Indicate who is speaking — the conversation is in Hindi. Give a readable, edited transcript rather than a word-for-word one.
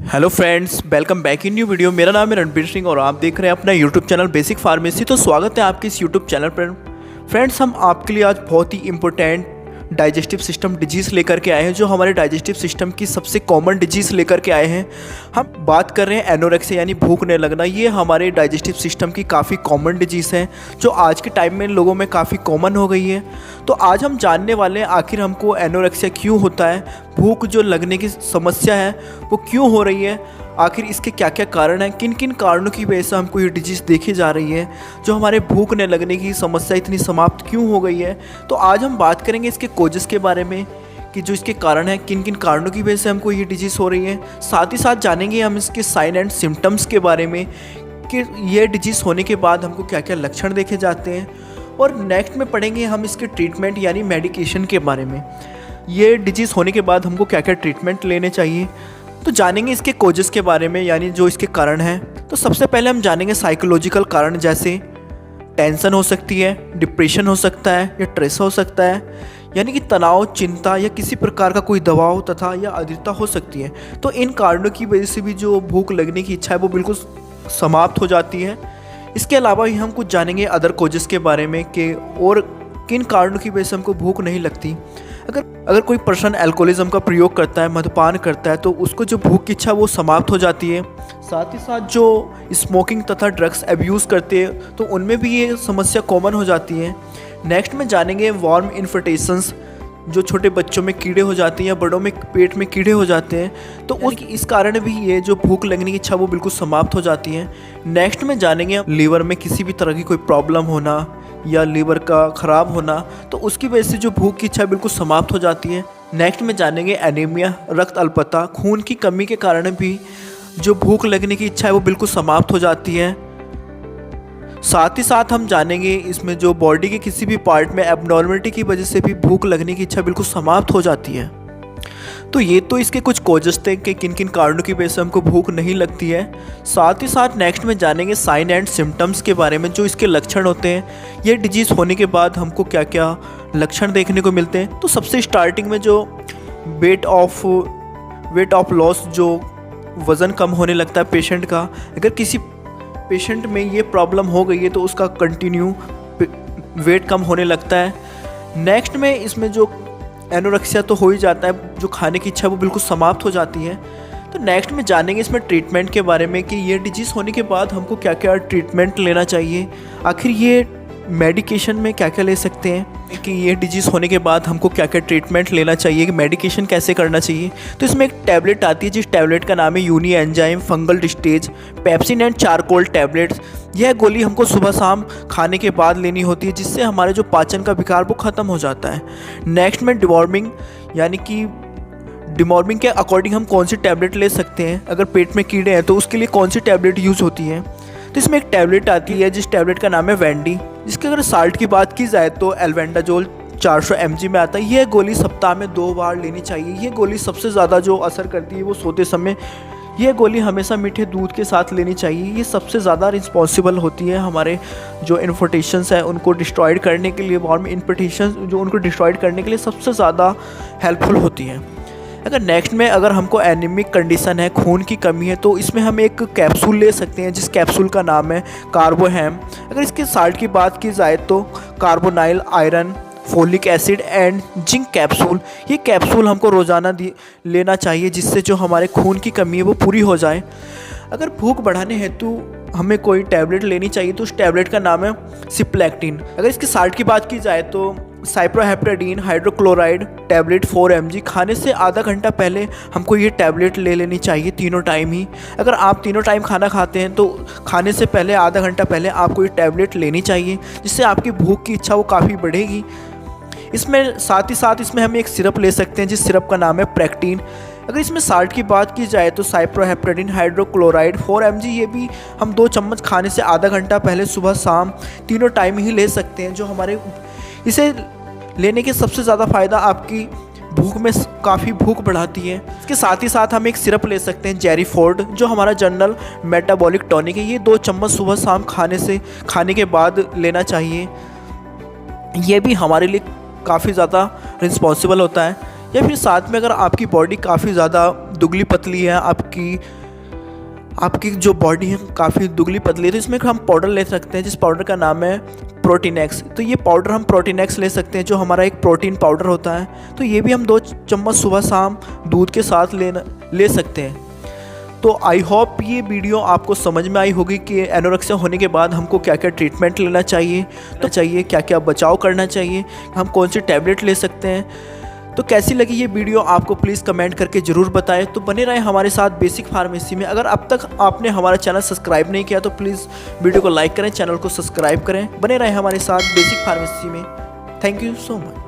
Speaker 1: Hello friends, welcome back in new video. मेरा नाम है रणबीर सिंह और आप देख रहे हैं अपना यूट्यूब चैनल बेसिक फार्मेसी। तो स्वागत है आपके इस यूट्यूब चैनल पर। फ्रेंड्स, हम आपके लिए आज बहुत ही इंपॉर्टेंट डाइजेस्टिव सिस्टम डिजीज़ लेकर के आए हैं, जो हमारे डाइजेस्टिव सिस्टम की सबसे कॉमन डिजीज़ लेकर के आए हैं। हम बात कर रहे हैं एनोरेक्सिया यानी भूख नहीं लगना। ये हमारे डाइजेस्टिव सिस्टम की काफ़ी कॉमन डिजीज़ है, जो आज के टाइम में लोगों में काफ़ी कॉमन हो गई है। तो आज हम जानने वाले हैं आखिर हमको एनोरेक्सिया क्यों होता है, भूख जो लगने की समस्या है वो क्यों हो रही है, आखिर इसके क्या क्या कारण हैं, किन किन कारणों की वजह से हमको ये डिजीज़ देखी जा रही है, जो हमारे भूख न लगने की समस्या इतनी समाप्त क्यों हो गई है। तो आज हम बात करेंगे इसके कोजेस के बारे में कि जो इसके कारण हैं, किन किन कारणों की वजह से हमको ये डिजीज़ हो रही है। साथ ही साथ जानेंगे हम इसके साइन एंड सिम्टम्स के बारे में कि ये डिजीज़ होने के बाद हमको क्या क्या लक्षण देखे जाते हैं। और नेक्स्ट में पढ़ेंगे हम इसके ट्रीटमेंट यानी मेडिकेशन के बारे में, ये डिजीज़ होने के बाद हमको क्या क्या ट्रीटमेंट लेने चाहिए। तो जानेंगे इसके कोजेस के बारे में यानी जो इसके कारण हैं। तो सबसे पहले हम जानेंगे साइकोलॉजिकल कारण, जैसे टेंशन हो सकती है, डिप्रेशन हो सकता है या स्ट्रेस हो सकता है, यानी कि तनाव, चिंता या किसी प्रकार का कोई दबाव तथा या अधीरता हो सकती है। तो इन कारणों की वजह से भी जो भूख लगने की इच्छा है वो बिल्कुल समाप्त हो जाती है। इसके अलावा ही हम कुछ जानेंगे अदर कोजेस के बारे में कि और किन कारणों की वजह से हमको भूख नहीं लगती। अगर कोई पर्सन अल्कोहलिज्म का प्रयोग करता है, मद्यपान करता है, तो उसको जो भूख की इच्छा वो समाप्त हो जाती है। साथ ही साथ जो स्मोकिंग तथा ड्रग्स अब्यूज़ करते हैं तो उनमें भी ये समस्या कॉमन हो जाती है। नेक्स्ट में जानेंगे वार्म इन्फेक्शंस, जो छोटे बच्चों में कीड़े हो जाते हैं या बड़ों में पेट में कीड़े हो जाते हैं, तो इस कारण भी ये जो भूख लगने की इच्छा वो बिल्कुल समाप्त हो जाती है। नेक्स्ट में जानेंगे लीवर में किसी भी तरह की कोई प्रॉब्लम होना या लीवर का ख़राब होना, तो उसकी वजह से जो भूख की इच्छा बिल्कुल समाप्त हो जाती है। नेक्स्ट में जानेंगे एनीमिया, रक्त अल्पता, खून की कमी के कारण भी जो भूख लगने की इच्छा है वो बिल्कुल समाप्त हो जाती है। साथ ही साथ हम जानेंगे इसमें जो बॉडी के किसी भी पार्ट में एबनॉर्मलिटी की वजह से भी भूख लगने की इच्छा बिल्कुल समाप्त हो जाती है। तो ये तो इसके कुछ कॉजेस थे कि किन किन कारणों की वजह से हमको भूख नहीं लगती है। साथ ही साथ नेक्स्ट में जानेंगे साइन एंड सिम्टम्स के बारे में, जो इसके लक्षण होते हैं, ये डिजीज़ होने के बाद हमको क्या क्या लक्षण देखने को मिलते हैं। तो सबसे स्टार्टिंग में जो वेट ऑफ लॉस, जो वज़न कम होने लगता है पेशेंट का। अगर किसी पेशेंट में ये प्रॉब्लम हो गई है तो उसका कंटिन्यू वेट कम होने लगता है। नेक्स्ट में इसमें जो एनोरेक्सिया तो हो ही जाता है, जो खाने की इच्छा वो बिल्कुल समाप्त हो जाती है। तो नेक्स्ट में जानेंगे इसमें ट्रीटमेंट के बारे में कि ये डिजीज़ होने के बाद हमको क्या क्या ट्रीटमेंट लेना चाहिए, आखिर ये मेडिकेशन में क्या क्या ले सकते हैं, कि ये डिजीज़ होने के बाद हमको क्या क्या ट्रीटमेंट लेना चाहिए, कि मेडिकेशन कैसे करना चाहिए। तो इसमें एक टैबलेट आती है जिस टैबलेट का नाम है uni enzyme fungal diastase pepsin and charcoal tablets. यह गोली हमको सुबह शाम खाने के बाद लेनी होती है, जिससे हमारे जो पाचन का विकार वो ख़त्म हो जाता है। नेक्स्ट में डिवॉर्मिंग, यानी कि डिवॉर्मिंग के अकॉर्डिंग हम कौन सी टैबलेट ले सकते हैं। अगर पेट में कीड़े हैं तो उसके लिए कौन सी टैबलेट यूज़ होती है। तो इसमें एक टैबलेट आती है जिस टैबलेट का नाम है वेंडी, जिसके अगर साल्ट की बात की जाए तो एल्बेंडाजोल 400 mg में आता है। यह गोली सप्ताह में 2 बार लेनी चाहिए। ये गोली सबसे ज़्यादा जो असर करती है वो सोते समय। यह गोली हमेशा मीठे दूध के साथ लेनी चाहिए। ये सबसे ज़्यादा रिस्पॉन्सिबल होती है हमारे जो इन्फेक्शंस हैं उनको डिस्ट्रॉयड करने के लिए, वार्म इन्फेक्शंस जो उनको डिस्ट्रॉयड करने के लिए सबसे ज़्यादा हेल्पफुल होती हैं। अगर नेक्स्ट में अगर हमको एनीमिक कंडीशन है, खून की कमी है, तो इसमें हम एक कैप्सूल ले सकते हैं जिस कैप्सूल का नाम है कार्बोहैम। अगर इसके साल्ट की बात की जाए तो carbonyl, iron, folic acid and zinc capsule. ये कैप्सूल हमको रोज़ाना लेना चाहिए, जिससे जो हमारे खून की कमी है वो पूरी हो जाए। अगर भूख बढ़ाने हेतु हमें कोई टैबलेट लेनी चाहिए तो उस टैबलेट का नाम है सिप्लेक्टिन। अगर इसके साल्ट की बात की जाए तो साइप्रोहेप्टेडीन हाइड्रोक्लोराइड टैबलेट 4 mg। खाने से आधा घंटा पहले हमको ये टैबलेट ले लेनी चाहिए, तीनों टाइम ही। अगर आप तीनों टाइम खाना खाते हैं तो खाने से पहले आधा घंटा पहले आपको ये टैबलेट लेनी चाहिए, जिससे आपकी भूख की इच्छा वो काफ़ी बढ़ेगी। इसमें साथ ही साथ इसमें हम एक सिरप ले सकते हैं जिस सिरप का नाम है प्रेक्टिन। अगर इसमें साल्ट की बात की जाए तो साइप्रोहेप्टेडीन हाइड्रोक्लोराइड 4 mg, ये भी हम 2 चम्मच खाने से आधा घंटा पहले सुबह शाम तीनों टाइम ही ले सकते हैं। जो हमारे इसे लेने के सबसे ज़्यादा फ़ायदा आपकी भूख में काफ़ी भूख बढ़ाती है। इसके साथ ही साथ हम एक सिरप ले सकते हैं जेरीफोर्ड, जो हमारा जनरल मेटाबॉलिक टॉनिक है। ये 2 चम्मच सुबह शाम खाने के बाद लेना चाहिए। ये भी हमारे लिए काफ़ी ज़्यादा रिस्पॉन्सिबल होता है। या फिर साथ में अगर आपकी बॉडी काफ़ी ज़्यादा दुबली पतली है, आपकी जो बॉडी है काफ़ी दुबली पतली है, तो इसमें हम पाउडर ले सकते हैं जिस पाउडर का नाम है प्रोटीन एक्स। तो ये पाउडर हम प्रोटीन एक्स ले सकते हैं जो हमारा एक प्रोटीन पाउडर होता है। तो ये भी हम 2 चम्मच सुबह शाम दूध के साथ ले सकते हैं। तो आई होप ये वीडियो आपको समझ में आई होगी कि एनोरेक्सिया होने के बाद हमको क्या क्या ट्रीटमेंट लेना चाहिए, क्या क्या बचाव करना चाहिए, हम कौन सी टैबलेट ले सकते हैं। तो कैसी लगी ये वीडियो आपको प्लीज़ कमेंट करके ज़रूर बताएं। तो बने रहें हमारे साथ बेसिक फार्मेसी में। अगर अब तक आपने हमारा चैनल सब्सक्राइब नहीं किया तो प्लीज़ वीडियो को लाइक करें, चैनल को सब्सक्राइब करें। बने रहें हमारे साथ बेसिक फार्मेसी में। Thank you so much.